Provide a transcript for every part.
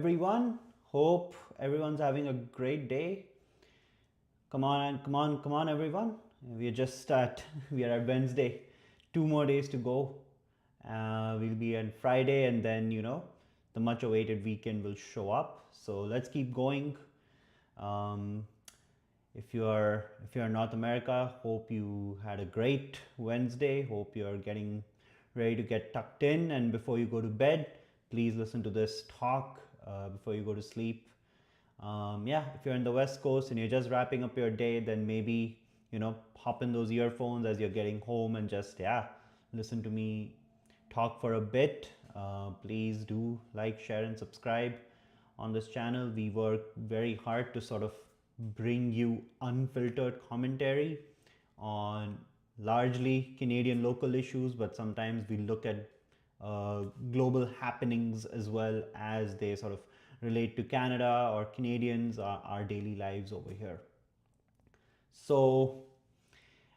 everyone. Hope everyone's having a great day. Come on, come on, everyone. We are at Wednesday. 2 more days to go. We'll be on Friday, and then the much-awaited weekend will show up. So let's keep going. Um, if you're North America, hope you had a great Wednesday. Hope you're getting ready to get tucked in, and before you go to bed, please listen to this talk before you go to sleep. If you're in the West Coast and you're just wrapping up your day, then maybe pop in those earphones as you're getting home and just listen to me talk for a bit. Please do like, share, and subscribe on this channel. We work very hard to sort of bring you unfiltered commentary on largely Canadian local issues, but sometimes we look at global happenings as well as they sort of relate to Canada or Canadians, our daily lives over here. So,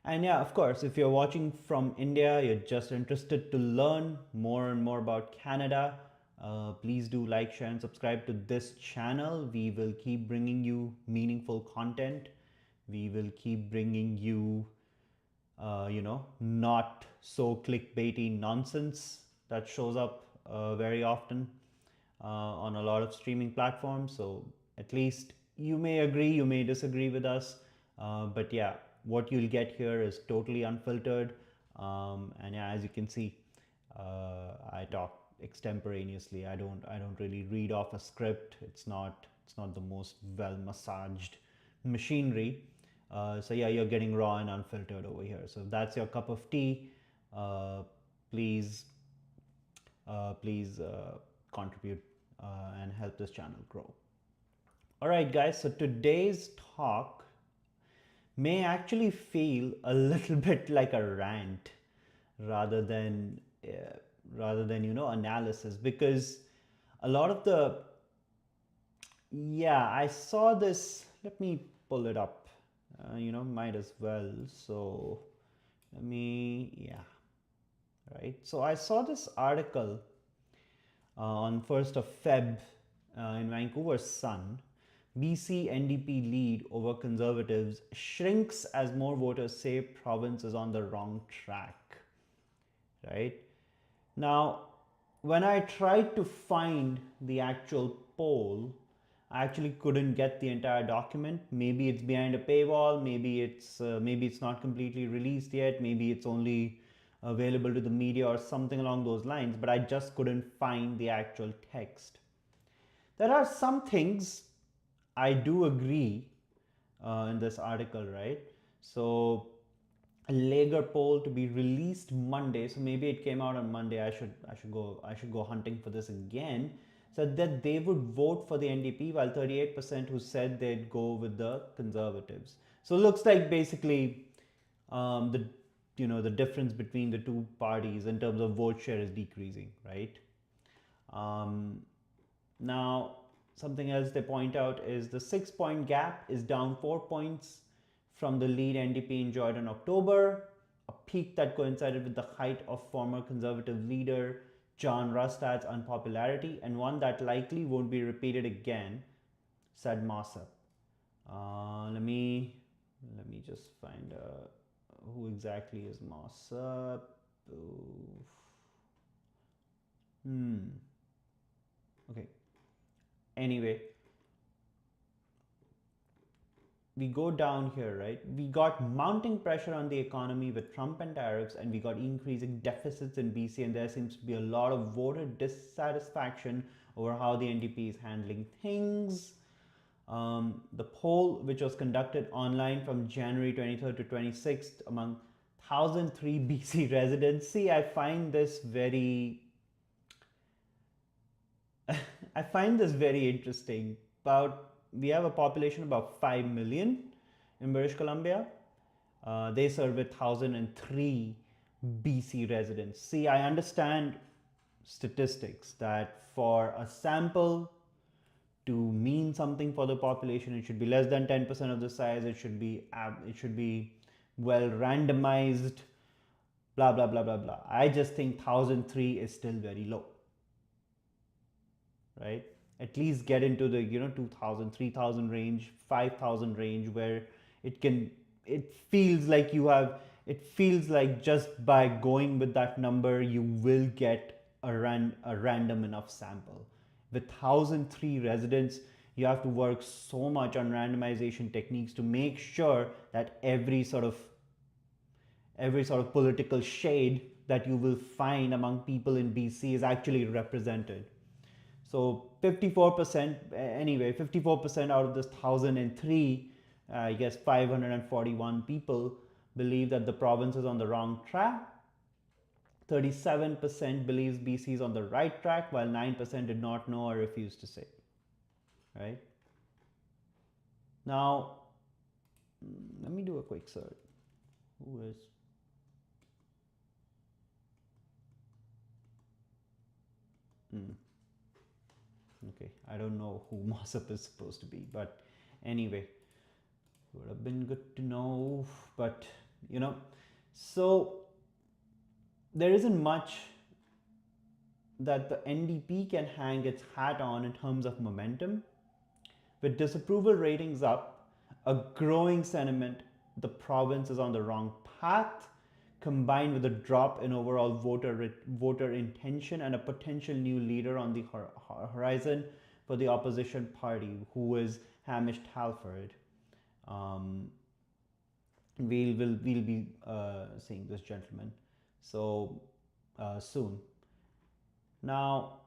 and yeah, of course, if you're watching from India, you're just interested to learn more and more about Canada, please do like, share, and subscribe to this channel. We will keep bringing you meaningful content. We will keep bringing you, not so clickbaity nonsense that shows up very often on a lot of streaming platforms. So at least you may agree, you may disagree with us, but yeah, what you'll get here is totally unfiltered. And yeah, as you can see, I talk extemporaneously. I don't really read off a script. It's not the most well massaged machinery. So yeah, you're getting raw and unfiltered over here. So if that's your cup of tea, please contribute and help this channel grow. All right, guys. So today's talk may actually feel a little bit like a rant rather than analysis, because a lot of the I saw this. Let me pull it up. Might as well. So let me right. So I saw this article on 1st of Feb in Vancouver Sun. BC NDP lead over Conservatives shrinks as more voters say province is on the wrong track. Right? Now, when I tried to find the actual poll, I actually couldn't get the entire document. Maybe it's behind a paywall. Maybe it's not completely released yet. Maybe it's only available to the media or something along those lines. But I just couldn't find the actual text. There are some things I do agree in this article, right? So a Lager poll to be released Monday. So maybe it came out on Monday. I should go hunting for this again. Said that they would vote for the NDP, while 38% who said they'd go with the Conservatives. So it looks like basically the difference between the two parties in terms of vote share is decreasing, right? Now, something else they point out is the 6-point gap is down 4 points from the lead NDP enjoyed in October, a peak that coincided with the height of former Conservative leader John Rustad's unpopularity, and one that likely won't be repeated again, said Mossop. Let me just find who exactly is Mossop. Okay. Anyway, we go down here, right? We got mounting pressure on the economy with Trump and tariffs, and we got increasing deficits in BC, and there seems to be a lot of voter dissatisfaction over how the NDP is handling things. The poll, which was conducted online from January 23rd to 26th among 1,003 BC residents. See, I find this very interesting. We have a population of about 5 million in British Columbia. They serve with 1,003 BC residents. See, I understand statistics that for a sample to mean something for the population, it should be less than 10% of the size. It should be well randomized. Blah blah blah blah blah. I just think 1,003 is still very low. Right? at least get into the 2000, 3000 range, 5000 range, where it can it feels like you have it feels like just by going with that number you will get a random enough sample. With 1003 residents, you have to work so much on randomization techniques to make sure that every sort of political shade that you will find among people in BC is actually represented. So 54%, anyway, 54% out of this 1003, I guess 541 people believe that the province is on the wrong track. 37% believes BC is on the right track, while 9% did not know or refused to say. Right? Now, let me do a quick search. Who is okay, I don't know who Mossop is supposed to be, but anyway, would have been good to know. But so there isn't much that the NDP can hang its hat on in terms of momentum. With disapproval ratings up, a growing sentiment the province is on the wrong path, combined with a drop in overall voter intention and a potential new leader on the horizon for the opposition party, who is Hamish Talford. We'll be seeing this gentleman so soon. Now,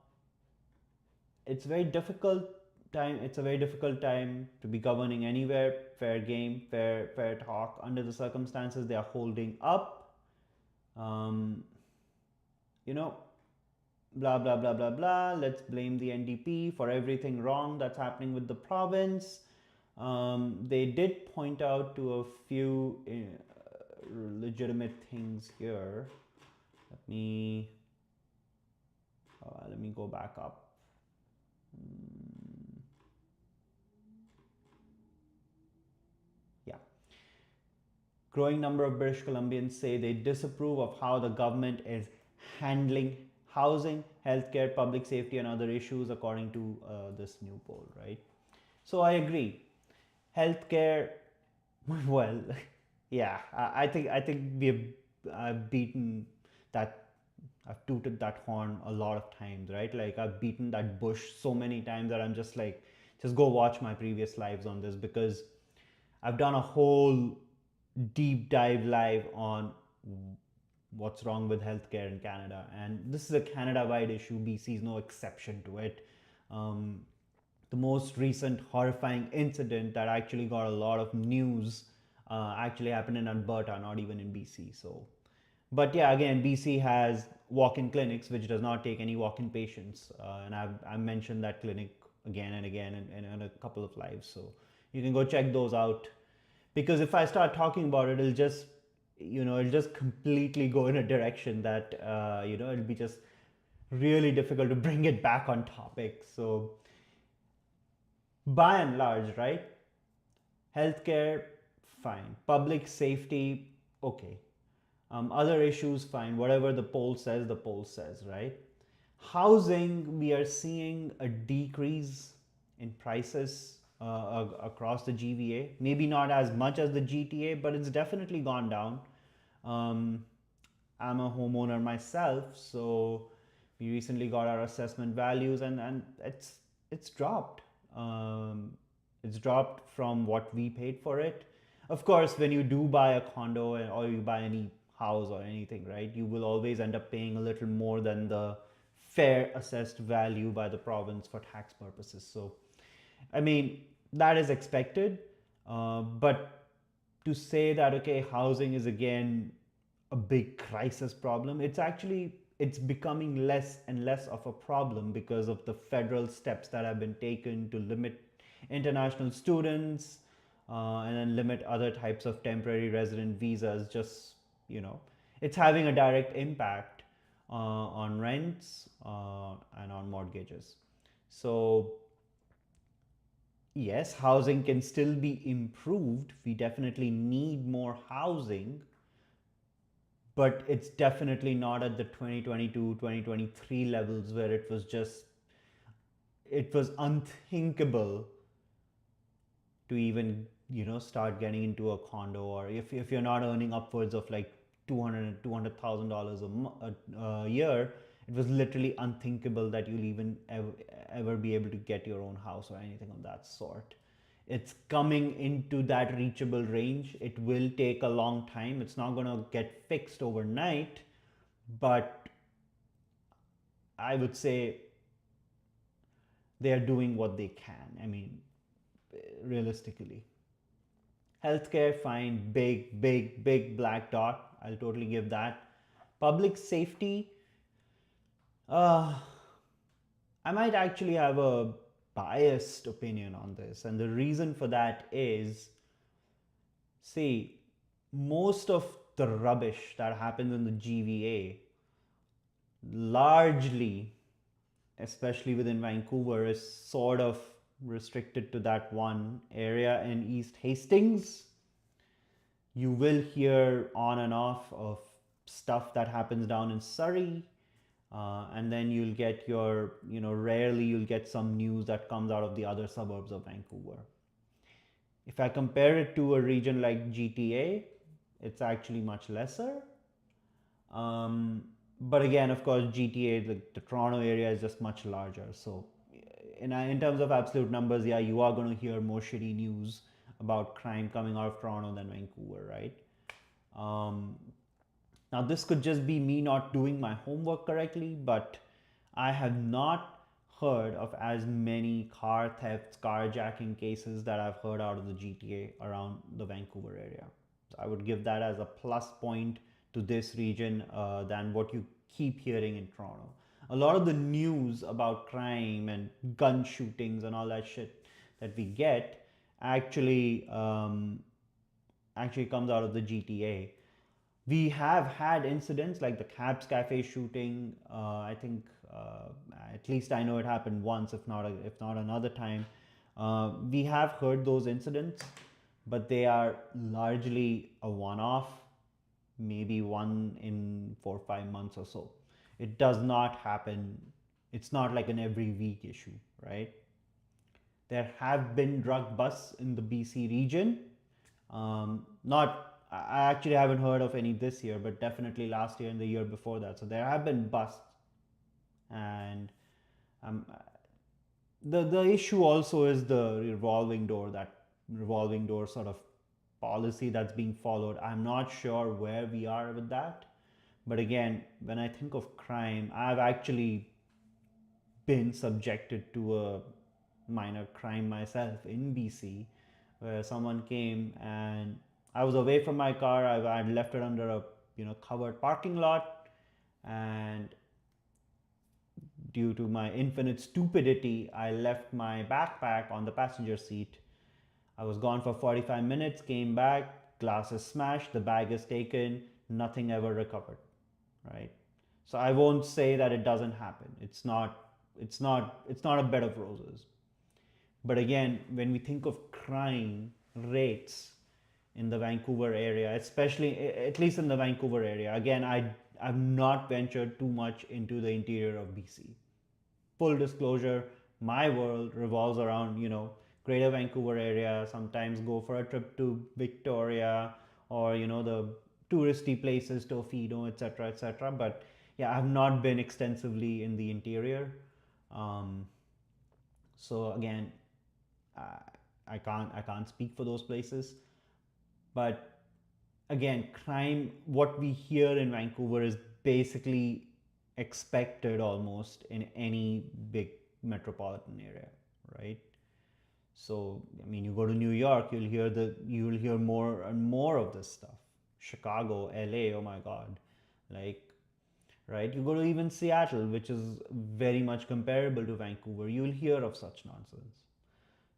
it's very difficult time. It's a very difficult time to be governing anywhere. Fair game, fair talk. Under the circumstances, they are holding up. You know, blah blah blah blah blah. Let's blame the NDP for everything wrong that's happening with the province. They did point out to a few legitimate things here. Let me go back up. Yeah. Growing number of British Columbians say they disapprove of how the government is handling housing, healthcare, public safety, and other issues, according to this new poll, right? So I agree. Healthcare, well, yeah, I think I've beaten that. I've tooted that horn a lot of times, right? Like I've beaten that bush so many times that I'm just like, just go watch my previous lives on this, because I've done a whole deep dive live on what's wrong with healthcare in Canada, and this is a Canada-wide issue. BC is no exception to it. The most recent horrifying incident that actually got a lot of news actually happened in Alberta, not even in BC. So, but yeah, again, BC has walk-in clinics, which does not take any walk-in patients, and I've mentioned that clinic again and again in a couple of lives. So you can go check those out, because if I start talking about it, it'll just completely go in a direction that it'll be just really difficult to bring it back on topic. So by and large, right? Healthcare, fine. Public safety, okay. Other issues, fine. Whatever the poll says, right? Housing, we are seeing a decrease in prices across the GVA. Maybe not as much as the GTA, but it's definitely gone down. I'm a homeowner myself, so we recently got our assessment values, and it's dropped. It's dropped from what we paid for it. Of course, when you do buy a condo or you buy any house or anything, right, you will always end up paying a little more than the fair assessed value by the province for tax purposes. So, I mean, that is expected. But to say that, okay, housing is again a big crisis problem, it's becoming less and less of a problem because of the federal steps that have been taken to limit international students and then limit other types of temporary resident visas. Just, it's having a direct impact on rents and on mortgages. So yes, housing can still be improved. We definitely need more housing, but it's definitely not at the 2022 2023 levels where it was just it was unthinkable to even start getting into a condo, or if you're not earning upwards of like $200,000 a year, it was literally unthinkable that you'll even ever be able to get your own house or anything of that sort. It's coming into that reachable range. It will take a long time. It's not going to get fixed overnight, but I would say they are doing what they can. I mean, realistically. Healthcare, fine, big black dot. I'll totally give that. Public safety, uh, I might actually have a biased opinion on this. And the reason for that is, see, most of the rubbish that happens in the GVA largely, especially within Vancouver, is sort of restricted to that one area in East Hastings. You will hear on and off of stuff that happens down in Surrey, and then you'll get your, rarely you'll get some news that comes out of the other suburbs of Vancouver. If I compare it to a region like GTA, it's actually much lesser. But again, of course, GTA, the Toronto area is just much larger. So, in terms of absolute numbers, yeah, you are going to hear more shitty news about crime coming out of Toronto than Vancouver, right? Now, this could just be me not doing my homework correctly, but I have not heard of as many car thefts, carjacking cases that I've heard out of the GTA around the Vancouver area. So I would give that as a plus point to this region than what you keep hearing in Toronto. A lot of the news about crime and gun shootings and all that shit that we get actually comes out of the GTA. We have had incidents like the Cabs Cafe shooting. I think at least I know it happened once, if not another time. We have heard those incidents, but they are largely a one-off, maybe one in 4 or 5 months or so. It does not happen. It's not like an every week issue, right? There have been drug busts in the BC region. Not I actually haven't heard of any this year, but definitely last year and the year before that. So there have been busts, and the issue also is the revolving door sort of policy that's being followed. I'm not sure where we are with that, but again, when I think of crime, I've actually been subjected to a minor crime myself in BC, where someone came and I was away from my car. I had left it under a covered parking lot, and due to my infinite stupidity, I left my backpack on the passenger seat. I was gone for 45 minutes, came back, glass is smashed, the bag is taken, nothing ever recovered, right? So I won't say that it doesn't happen. It's not a bed of roses. But again, when we think of crime rates in the Vancouver area, especially at least in the Vancouver area, again, I've not ventured too much into the interior of BC. Full disclosure, my world revolves around, greater Vancouver area, sometimes go for a trip to Victoria, or, the touristy places, Tofino, etc., etc. But yeah, I've not been extensively in the interior. So again, I can't speak for those places. But again, crime, what we hear in Vancouver is basically expected almost in any big metropolitan area, right? So I mean, you go to New York, you'll hear more and more of this stuff. Chicago, LA, oh my god, like, right? You go to even Seattle, which is very much comparable to Vancouver, you'll hear of such nonsense.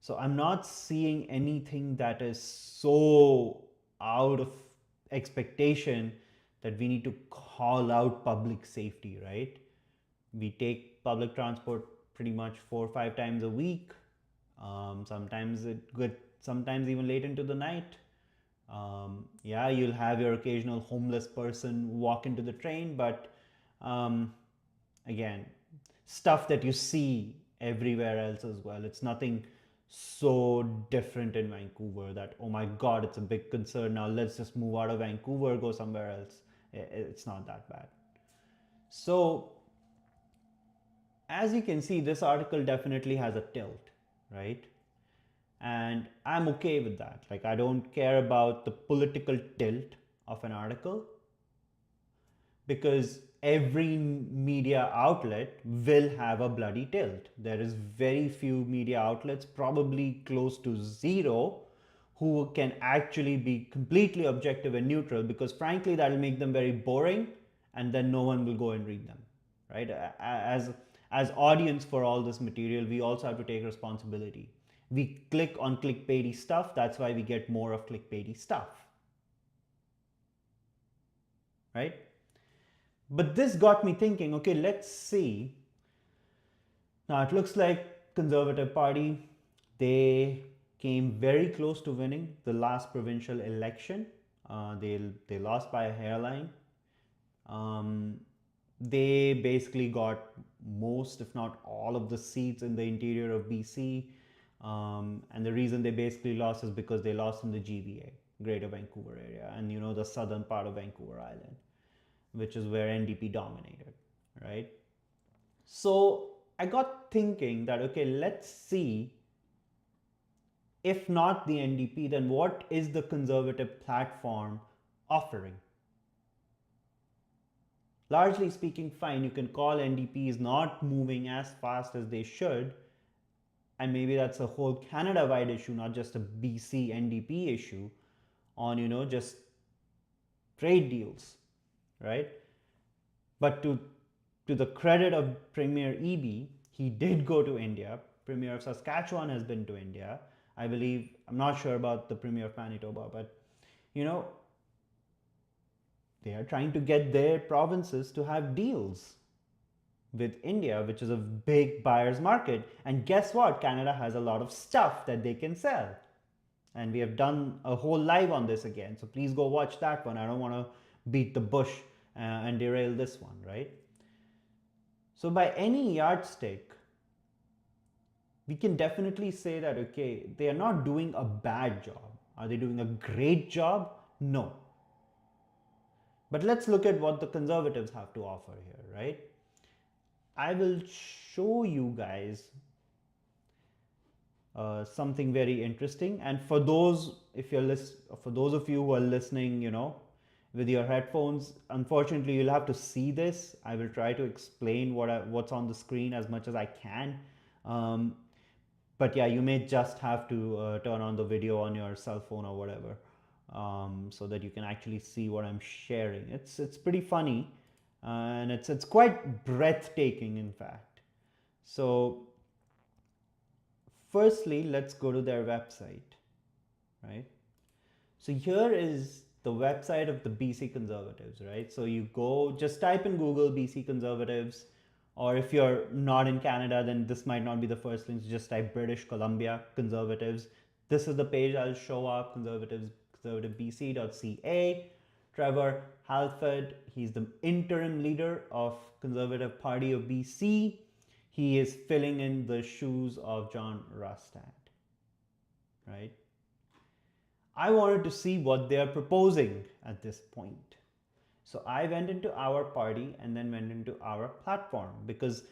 So I'm not seeing anything that is so out of expectation that we need to call out public safety, right? We take public transport pretty much 4 or 5 times a week. Sometimes even late into the night. Yeah, you'll have your occasional homeless person walk into the train, but again, stuff that you see everywhere else as well. It's nothing so different in Vancouver that, oh my God, it's a big concern. Now let's just move out of Vancouver, go somewhere else. It's not that bad. So as you can see, this article definitely has a tilt, right? And I'm okay with that. Like, I don't care about the political tilt of an article, because every media outlet will have a bloody tilt. There is very few media outlets, probably close to zero, who can actually be completely objective and neutral, because frankly that'll make them very boring, and then no one will go and read them, right? As audience for all this material, we also have to take responsibility. We click on clickbaity stuff, that's why we get more of clickbaity stuff, right? But this got me thinking, okay, let's see. Now it looks like Conservative Party, they came very close to winning the last provincial election. They lost by a hairline. They basically got most, if not all, of the seats in the interior of BC. And the reason they basically lost is because they lost in the GVA, Greater Vancouver area, and the southern part of Vancouver Island, which is where NDP dominated, right? So I got thinking that, okay, let's see, if not the NDP, then what is the Conservative platform offering? Largely speaking, fine, you can call NDP is not moving as fast as they should, and maybe that's a whole Canada-wide issue, not just a BC NDP issue on, just trade deals, right? But to the credit of Premier EB, he did go to India. Premier of Saskatchewan has been to India. I believe, I'm not sure about the Premier of Manitoba, but they are trying to get their provinces to have deals with India, which is a big buyer's market. And guess what? Canada has a lot of stuff that they can sell. And we have done a whole live on this again. So please go watch that one. I don't want to beat the bush and derail this one, right? So by any yardstick, we can definitely say that, okay, they are not doing a bad job. Are they doing a great job? No. But let's look at what the Conservatives have to offer here, right? I will show you guys something very interesting. And for those, for those of you who are listening, with your headphones, unfortunately, you'll have to see this. I will try to explain what's on the screen as much as I can. But yeah, you may just have to turn on the video on your cell phone or whatever, so that you can actually see what I'm sharing. It's pretty funny, and it's quite breathtaking, in fact. So firstly, let's go to their website, right? So here is the website of the BC Conservatives, right? So you go, just type in Google BC Conservatives, or if you're not in Canada, then this might not be the first link. So just type British Columbia Conservatives. This is the page I'll show up, conservativebc.ca. Trevor Halford, he's the interim leader of Conservative Party of BC. He is filling in the shoes of John Rustad, right? I wanted to see what they are proposing at this point. So I went into our party and then went into our platform, because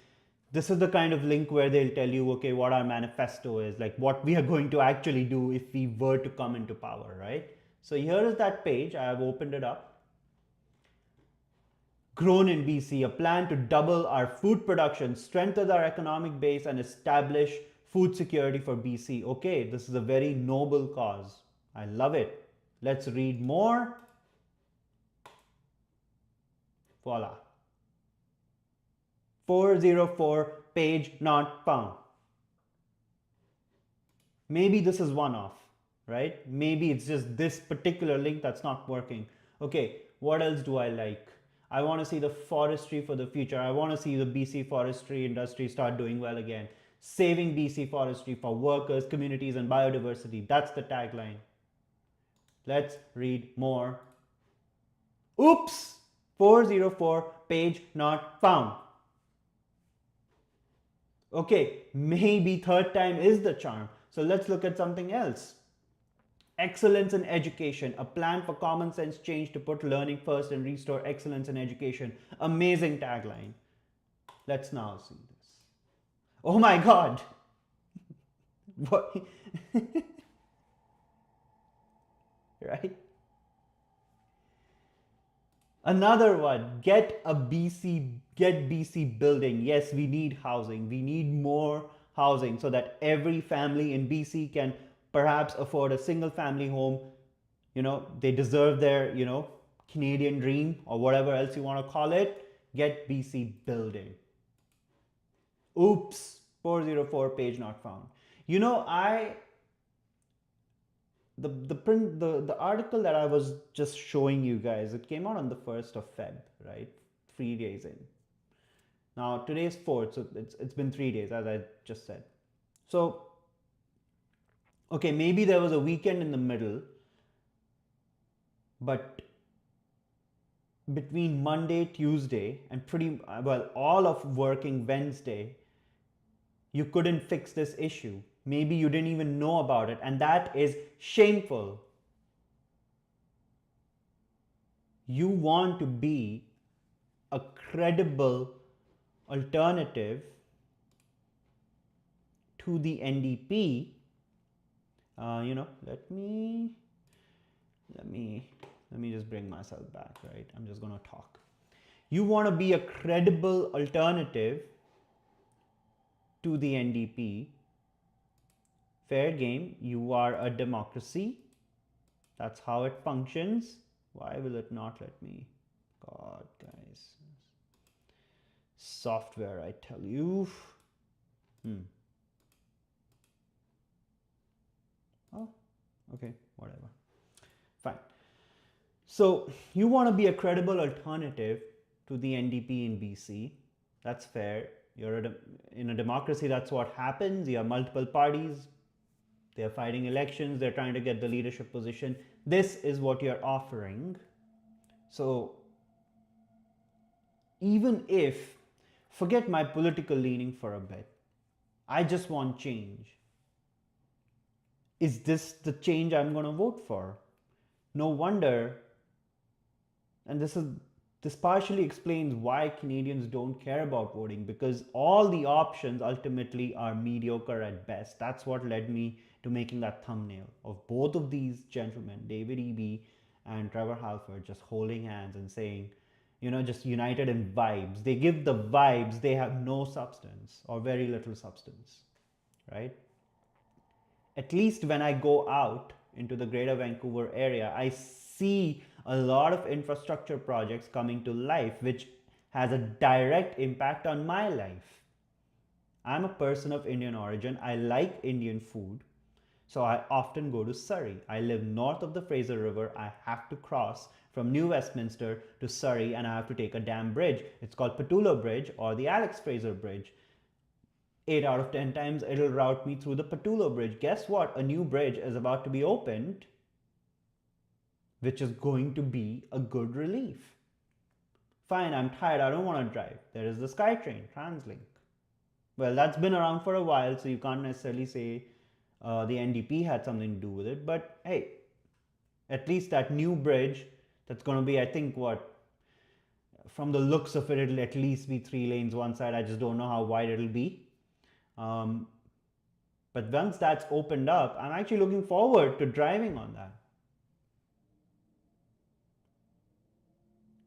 this is the kind of link where they'll tell you, okay, what our manifesto is, like what we are going to actually do if we were to come into power, right? So here is that page. I have opened it up. Grown in BC, a plan to double our food production, strengthen our economic base, and establish food security for BC. Okay, this is a very noble cause. I love it. Let's read more. Voila. 404, page not found. Maybe this is one off, right? Maybe it's just this particular link that's not working. Okay, what else do I like? I want to see the forestry for the future. I want to see the BC forestry industry start doing well again. Saving BC forestry for workers, communities, and biodiversity. That's the tagline. Let's read more. Oops! 404, page not found. Okay, maybe third time is the charm. So let's look at something else. Excellence in education, a plan for common sense change to put learning first and restore excellence in education. Amazing tagline. Let's now see this. Oh my god. What? Right? Another one, get BC building. Yes, we need housing. We need more housing so that every family in BC can perhaps afford a single family home. They deserve their, Canadian dream or whatever else you want to call it. Get BC building. Oops, 404 page not found. I the article that I was just showing you guys, it came out on the 1st of Feb, right? 3 days in. Now today's 4th, so it's been 3 days, as I just said. So okay, maybe there was a weekend in the middle, but between Monday, Tuesday, and pretty well all of working Wednesday, you couldn't fix this issue. Maybe you didn't even know about it, and that is shameful. You want to be a credible alternative to the NDP. Let me just bring myself back, right? I'm just going to talk. You want to be a credible alternative to the NDP. Fair game. You are a democracy. That's how it functions. Why will it not let me? God, guys. Software, I tell you. Oh, okay, whatever. Fine. So you want to be a credible alternative to the NDP in BC. That's fair. In a democracy, that's what happens. You have multiple parties. They're fighting elections. They're trying to get the leadership position. This is what you're offering. So even if, forget my political leaning for a bit, I just want change. Is this the change I'm going to vote for? No wonder, and this partially explains why Canadians don't care about voting, because all the options ultimately are mediocre at best. That's what led me to making that thumbnail of both of these gentlemen, David Eby and Trevor Halford, just holding hands and saying, just united in vibes. They give the vibes, they have no substance or very little substance, right? At least when I go out into the greater Vancouver area, I see a lot of infrastructure projects coming to life, which has a direct impact on my life. I'm a person of Indian origin. I like Indian food. So I often go to Surrey. I live north of the Fraser River. I have to cross from New Westminster to Surrey, and I have to take a damn bridge. It's called Pattullo Bridge or the Alex Fraser Bridge. 8 out of 10 times it'll route me through the Pattullo Bridge. Guess what? A new bridge is about to be opened, which is going to be a good relief. Fine, I'm tired, I don't want to drive. There is the SkyTrain, TransLink. Well, that's been around for a while, so you can't necessarily say the NDP had something to do with it. But hey, at least that new bridge, that's going to be, I think, from the looks of it, it'll at least be 3 lanes one side. I just don't know how wide it'll be. But once that's opened up, I'm actually looking forward to driving on that.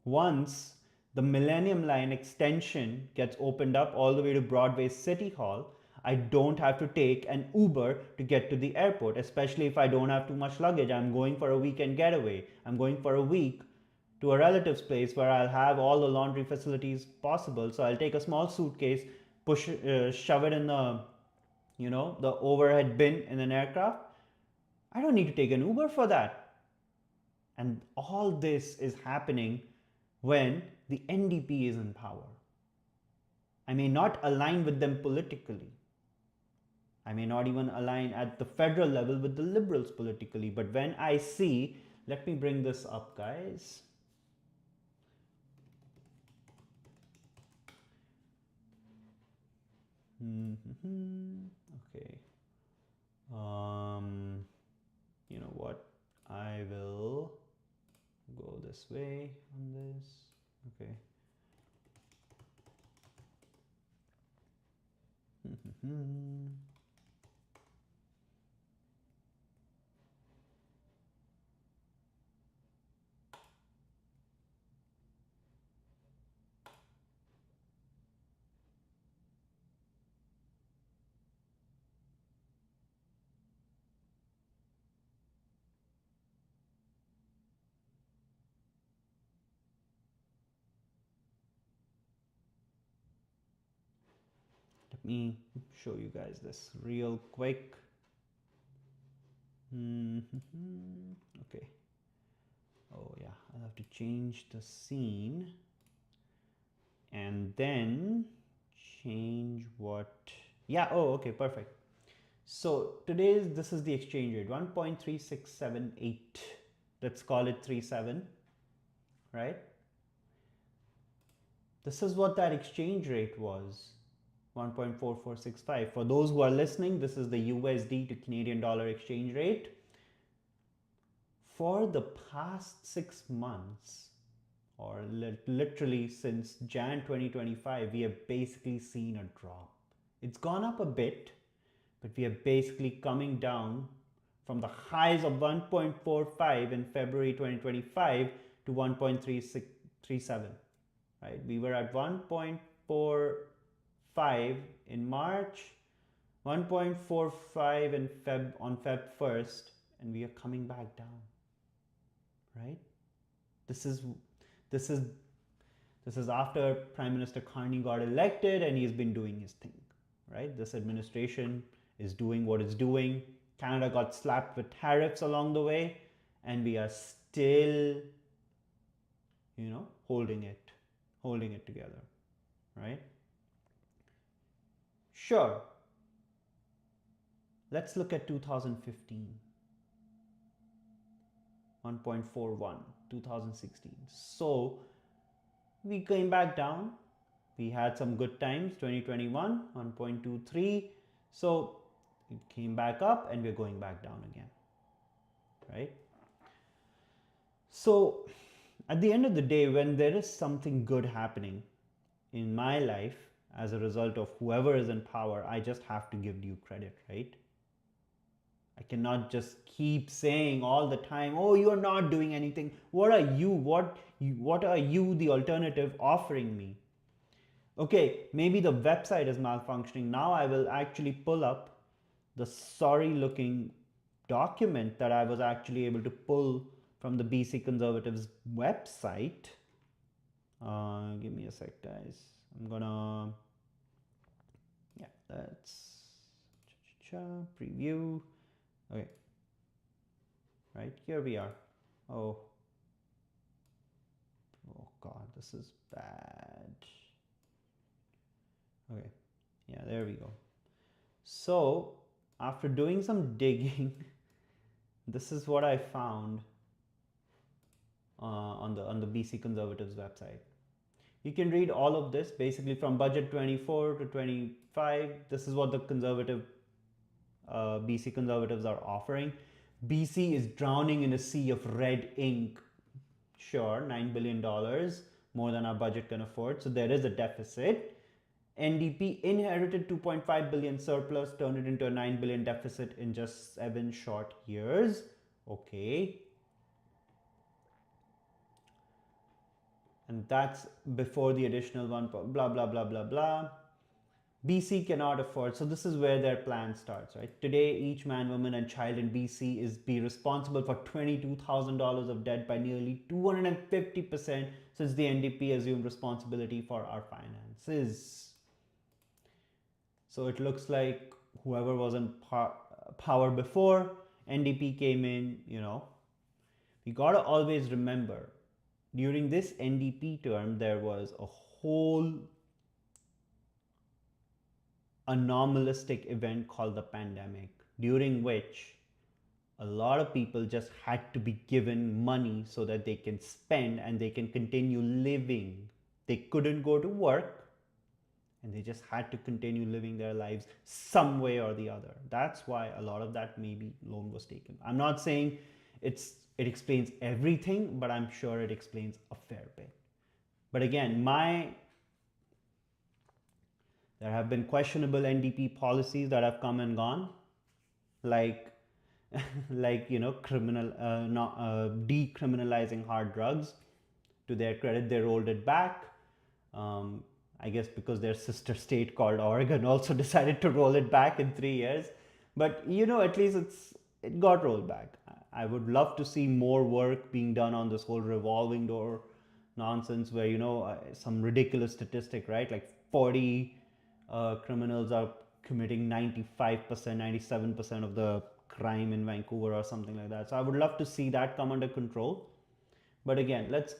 Once the Millennium Line extension gets opened up all the way to Broadway City Hall, I don't have to take an Uber to get to the airport, especially if I don't have too much luggage. I'm going for a weekend getaway. I'm going for a week to a relative's place where I'll have all the laundry facilities possible. So I'll take a small suitcase, shove it in the overhead bin in an aircraft. I don't need to take an Uber for that. And all this is happening when the NDP is in power. I may not align with them politically. I may not even align at the federal level with the Liberals politically. But when I see, let me bring this up, guys. Okay. You know what? I will go this way on this. Okay. Let me show you guys this real quick. Okay. Oh yeah, I'll have to change the scene and then change what. Yeah, oh, okay, perfect. So this is the exchange rate 1.3678. Let's call it 37, right? This is what that exchange rate was, 1.4465. For those who are listening, this is the USD to Canadian dollar exchange rate. For the past 6 months, or literally since Jan 2025, we have basically seen a drop. It's gone up a bit, but we are basically coming down from the highs of 1.45 in February 2025 to 1.37, right? We were at 1.45 in March, 1.45 in on Feb 1st, and we are coming back down, right? This is after Prime Minister Carney got elected and he's been doing his thing, right? This administration is doing what it's doing. Canada got slapped with tariffs along the way, and we are still, holding it together, right? Sure. Let's look at 2015. 1.41, 2016. So we came back down. We had some good times, 2021, 1.23. So it came back up and we're going back down again, right? So at the end of the day, when there is something good happening in my life as a result of whoever is in power, I just have to give due credit, right? I cannot just keep saying all the time, oh, you're not doing anything. What are you? What are you, the alternative, offering me? Okay, maybe the website is malfunctioning. Now I will actually pull up the sorry looking document that I was actually able to pull from the BC Conservatives website. Give me a sec, guys. I'm gonna, yeah, let's preview. Okay, right, here we are. Oh God, this is bad. Okay, yeah, there we go. So after doing some digging, this is what I found on the BC Conservatives website. You can read all of this basically from budget 24 to 25. This is what the BC Conservatives are offering. BC is drowning in a sea of red ink. Sure, $9 billion, more than our budget can afford. So there is a deficit. NDP inherited 2.5 billion surplus, turned it into a 9 billion deficit in just 7 short years. Okay. And that's before the additional one, blah, blah, blah, blah, blah. BC cannot afford, so this is where their plan starts, right? Today, each man, woman, and child in BC is be responsible for $22,000 of debt by nearly 250% since the NDP assumed responsibility for our finances. So it looks like whoever was in power before, NDP came in, we gotta always remember, during this NDP term, there was a whole anomalistic event called the pandemic, during which a lot of people just had to be given money so that they can spend and they can continue living. They couldn't go to work, and they just had to continue living their lives some way or the other. That's why a lot of that maybe loan was taken. I'm not saying it explains everything, but I'm sure it explains a fair bit. But again, there have been questionable NDP policies that have come and gone, like decriminalizing hard drugs. To their credit, they rolled it back. I guess because their sister state called Oregon also decided to roll it back in 3 years. But at least it got rolled back. I would love to see more work being done on this whole revolving door nonsense, where some ridiculous statistic, right? Like 40 criminals are committing 95%, 97% of the crime in Vancouver or something like that. So I would love to see that come under control. But again, let's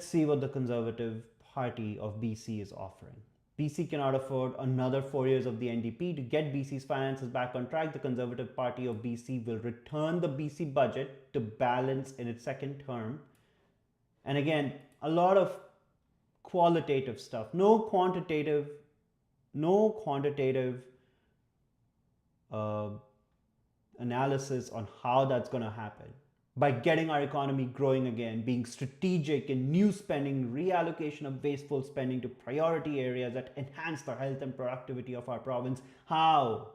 see what the Conservative Party of BC is offering. BC cannot afford another 4 years of the NDP. To get BC's finances back on track, the Conservative Party of BC will return the BC budget to balance in its second term. And again, a lot of qualitative stuff, no quantitative analysis on how that's going to happen. By getting our economy growing again, being strategic in new spending, reallocation of wasteful spending to priority areas that enhance the health and productivity of our province. How?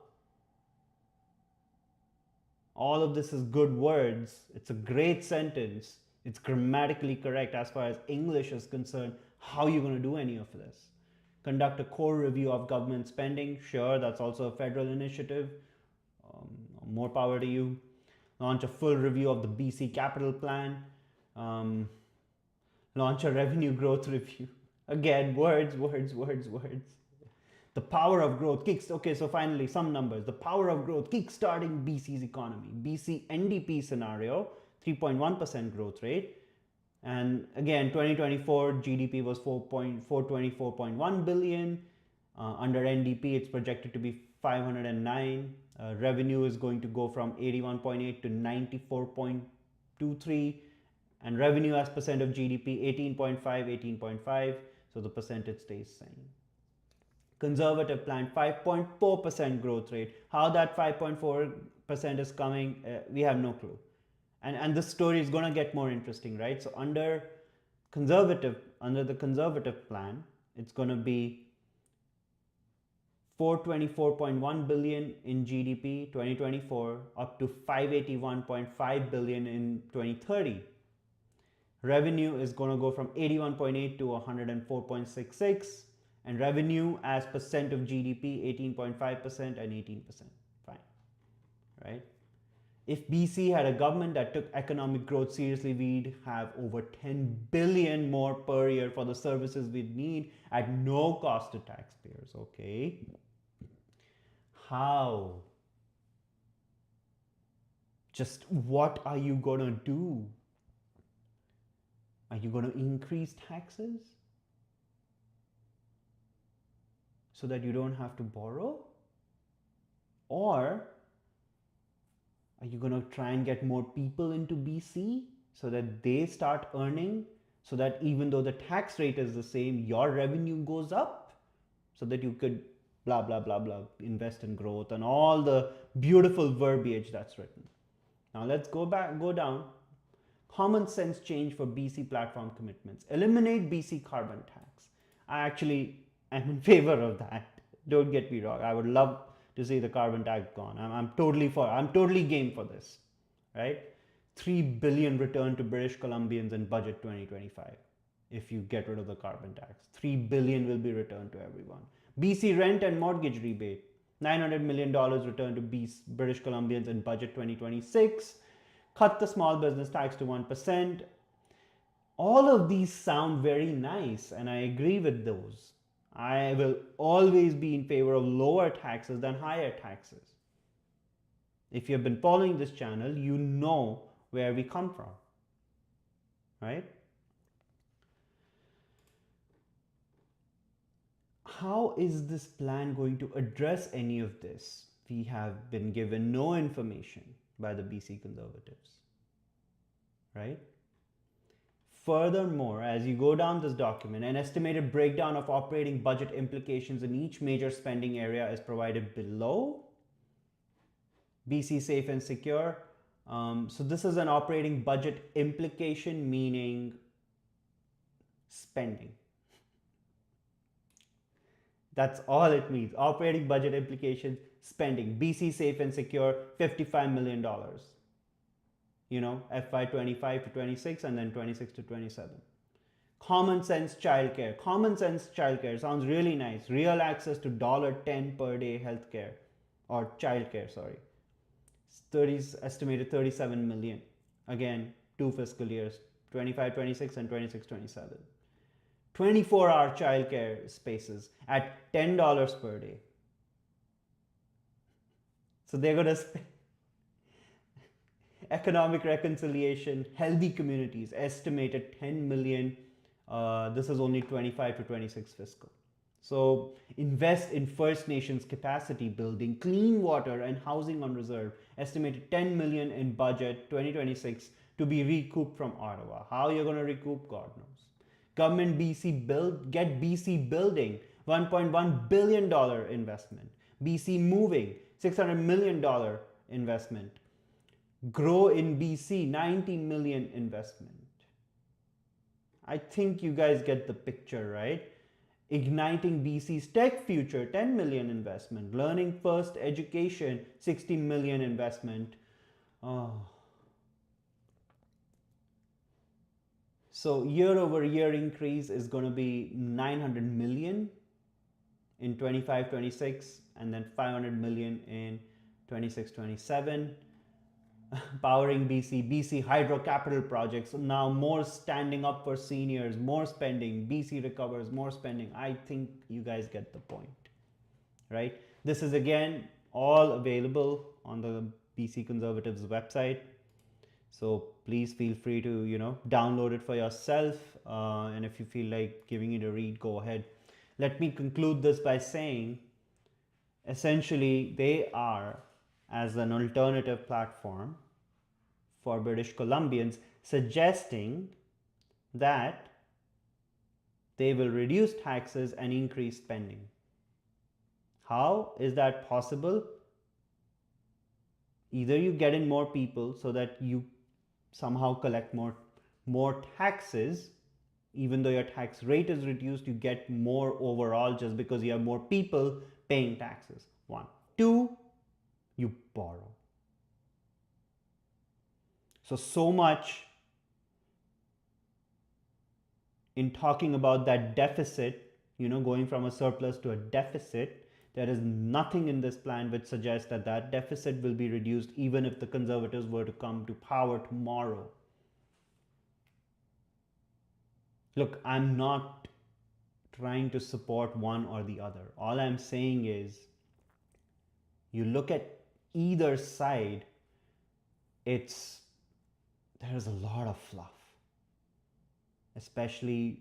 All of this is good words. It's a great sentence. It's grammatically correct as far as English is concerned. How are you going to do any of this? Conduct a core review of government spending. Sure, that's also a federal initiative. More power to you. Launch a full review of the BC capital plan. Launch a revenue growth review. Again, words. The power of growth okay, so finally some numbers. The power of growth kickstarting BC's economy. BC NDP scenario, 3.1% growth rate. And again, 2024 GDP was 424.1 billion. Under NDP, it's projected to be 509. Revenue is going to go from 81.8 to 94.23. And revenue as percent of GDP, 18.5. So the percentage stays same. Conservative plan, 5.4% growth rate. How that 5.4% is coming, we have no clue. And this story is going to get more interesting, right? So under the conservative plan, it's going to be 424.1 billion in GDP 2024 up to 581.5 billion in 2030. Revenue is going to go from 81.8 to 104.66, and revenue as percent of GDP 18.5% and 18%. Fine, right? If BC had a government that took economic growth seriously, we'd have over 10 billion more per year for the services we need at no cost to taxpayers, okay? How? Just what are you going to do? Are you going to increase taxes so that you don't have to borrow? Or are you going to try and get more people into BC so that they start earning, so that even though the tax rate is the same, your revenue goes up so that you could blah, blah, blah, blah, invest in growth and all the beautiful verbiage that's written. Now let's go down. Common sense change for BC platform commitments. Eliminate BC carbon tax. I actually am in favor of that. Don't get me wrong. I would love to see the carbon tax gone. I'm totally game for this, right? 3 billion return to British Columbians in budget 2025. If you get rid of the carbon tax, 3 billion will be returned to everyone. BC rent and mortgage rebate, $900 million returned to British Columbians in budget 2026. Cut the small business tax to 1%. All of these sound very nice, and I agree with those. I will always be in favor of lower taxes than higher taxes. If you have been following this channel, you know where we come from, right? How is this plan going to address any of this? We have been given no information by the BC Conservatives, right? Furthermore, as you go down this document, an estimated breakdown of operating budget implications in each major spending area is provided below. BC safe and secure. So this is an operating budget implication, meaning spending. That's all it means. Operating budget implications, spending. BC safe and secure, $55 million. You know, FY 25 to 26 and then 26 to 27. Common sense childcare. Common sense childcare sounds really nice. Real access to $10 per day healthcare or childcare, sorry. Estimated 37 million. Again, 2 fiscal years, 25 26 and 26 27. 24-hour childcare spaces at $10 per day. So they're going to spend. Economic reconciliation, healthy communities, estimated 10 million. This is only 25 to 26 fiscal. So invest in First Nations capacity building, clean water and housing on reserve, estimated 10 million in budget 2026 to be recouped from Ottawa. How you're going to recoup, God knows. Government get BC building, $1.1 billion investment. BC moving, $600 million investment. Grow in BC, 90 million investment. I think you guys get the picture, right? Igniting BC's tech future, 10 million investment. Learning first education, 60 million investment. Oh. So year over year increase is going to be 900 million in 25-26 and then 500 million in 26-27. Powering BC hydro capital projects. So now more standing up for seniors, more spending. BC recovers, more spending. I think you guys get the point, right? This is again all available on the BC Conservatives website. So please feel free to download it for yourself. And if you feel like giving it a read, go ahead. Let me conclude this by saying, essentially, they are, as an alternative platform for British Columbians, suggesting that they will reduce taxes and increase spending. How is that possible? Either you get in more people so that you somehow collect more taxes, even though your tax rate is reduced, you get more overall just because you have more people paying taxes. 1. 2, you borrow. So much in talking about that deficit, going from a surplus to a deficit. There is nothing in this plan which suggests that that deficit will be reduced even if the Conservatives were to come to power tomorrow. Look, I'm not trying to support one or the other. All I'm saying is, you look at either side, there's a lot of fluff, especially,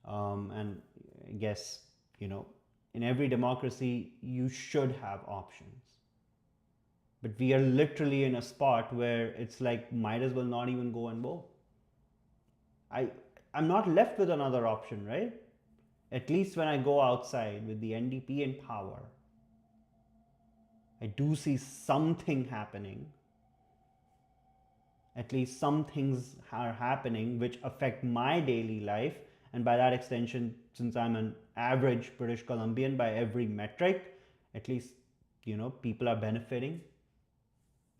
and I guess, in every democracy, you should have options. But we are literally in a spot where it's like, might as well not even go and vote. I'm not left with another option, right? At least when I go outside with the NDP in power, I do see something happening. At least some things are happening which affect my daily life. And by that extension, since I'm an average British Columbian by every metric, at least, people are benefiting.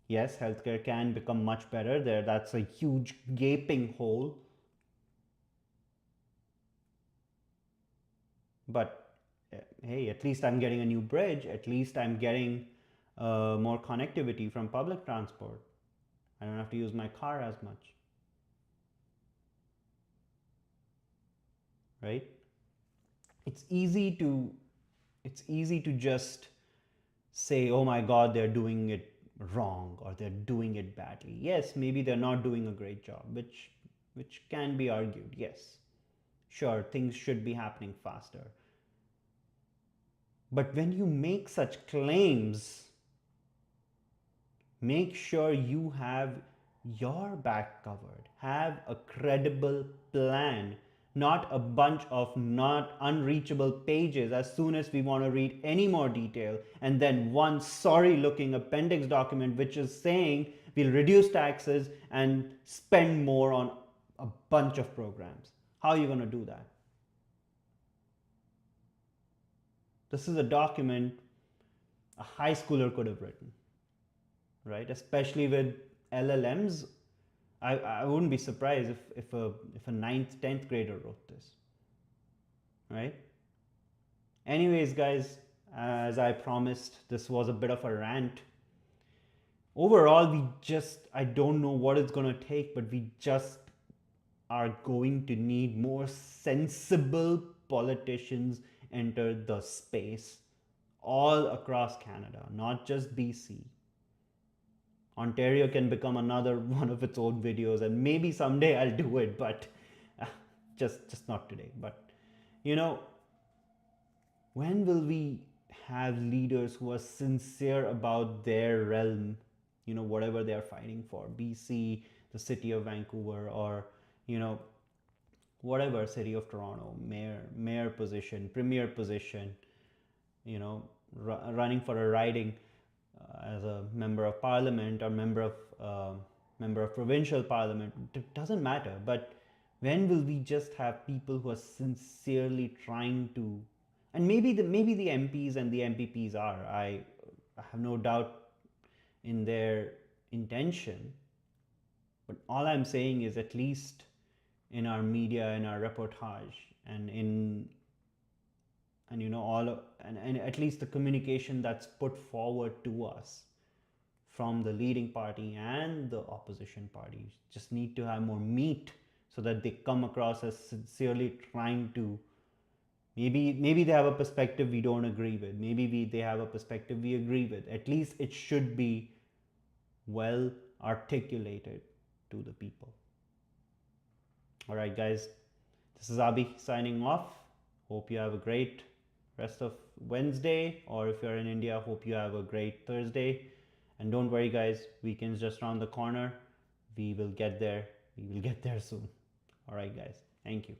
Yes, healthcare can become much better. That's a huge gaping hole. But hey, at least I'm getting a new bridge. At least I'm getting more connectivity from public transport. I don't have to use my car as much. Right? It's easy to just say, oh my God, they're doing it wrong or they're doing it badly. Yes, maybe they're not doing a great job, which can be argued. Yes, sure, things should be happening faster. But when you make such claims, make sure you have your back covered. Have a credible plan, not a bunch of not unreachable pages as soon as we want to read any more detail, and then one sorry looking appendix document which is saying we'll reduce taxes and spend more on a bunch of programs. How are you going to do that? This is a document a high schooler could have written, right? Especially with LLMs, I wouldn't be surprised if a ninth, 10th grader wrote this, right? Anyways, guys, as I promised, this was a bit of a rant. Overall, I don't know what it's going to take, but we just are going to need more sensible politicians enter the space all across Canada, not just BC. Ontario can become another one of its own videos, and maybe someday I'll do it, but just not today. But you know, when will we have leaders who are sincere about their realm, whatever they are fighting for, BC, the city of Vancouver, or whatever, city of Toronto, mayor position, premier position, running for a riding as a member of parliament or member of provincial parliament. It doesn't matter. But when will we just have people who are sincerely trying to, and maybe the MPs and the MPPs are, I have no doubt in their intention, but all I'm saying is, at least in our media, in our reportage, and and at least the communication that's put forward to us from the leading party and the opposition party just need to have more meat, so that they come across as sincerely trying to, maybe they have a perspective we don't agree with, maybe they have a perspective we agree with. At least it should be well articulated to the people. All right, guys, this is Abhi signing off. Hope you have a great rest of Wednesday, or if you're in India, hope you have a great Thursday. And don't worry, guys, weekend's just around the corner. We will get there. We will get there soon. All right, guys, thank you.